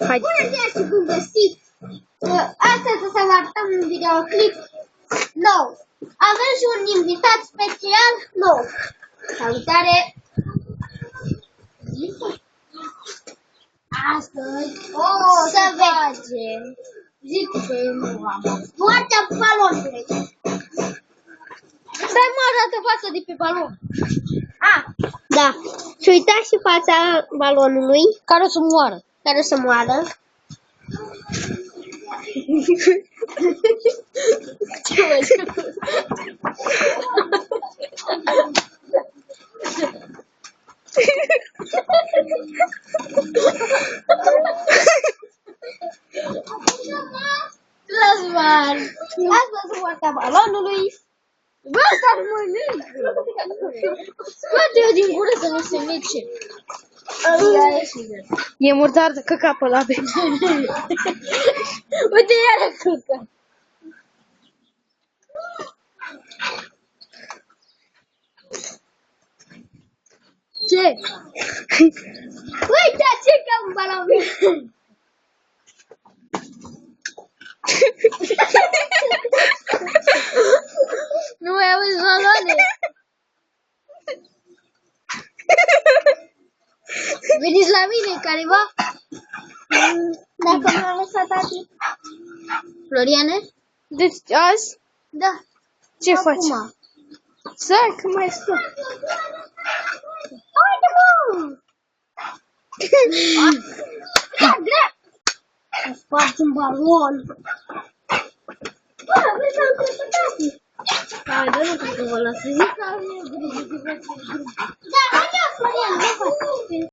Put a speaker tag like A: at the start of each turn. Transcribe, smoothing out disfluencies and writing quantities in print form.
A: Hai.
B: Bună ziua și bun găsit! Astăzi o să vă arătăm un videoclip nou. Avem și un invitat special nou. Salutare! Astăzi o să vedem. Zic că nu am. Moartea balonului. Stai mă, arată fața de pe balon.
A: Da. Și uitați și fața balonului.
B: Care o să moară.
A: Care o să moară.
B: Ce vă Lasman! Asta sunt moartea balonului. Bă, ăsta nu mănâncă! Scoate-o din gură să nu se mice.
A: E murdar de căca pe la bine.
B: Uite, iară căcă. Ce? Uite, ce ca un balon. Nu mai auzi baloane. Veniți la mine, careva?
A: Dacă m-a lăsat tati.
B: Floriane?
A: Deci azi?
B: Da.
A: Ce faci?
B: Acum.
A: Stai că mai stau.
B: Uite, mă! Îmi spargi un balon. Bă, vezi, am crezut tati.
A: Hai, dar nu cred că vă lasă.
B: Da, hai, Florian,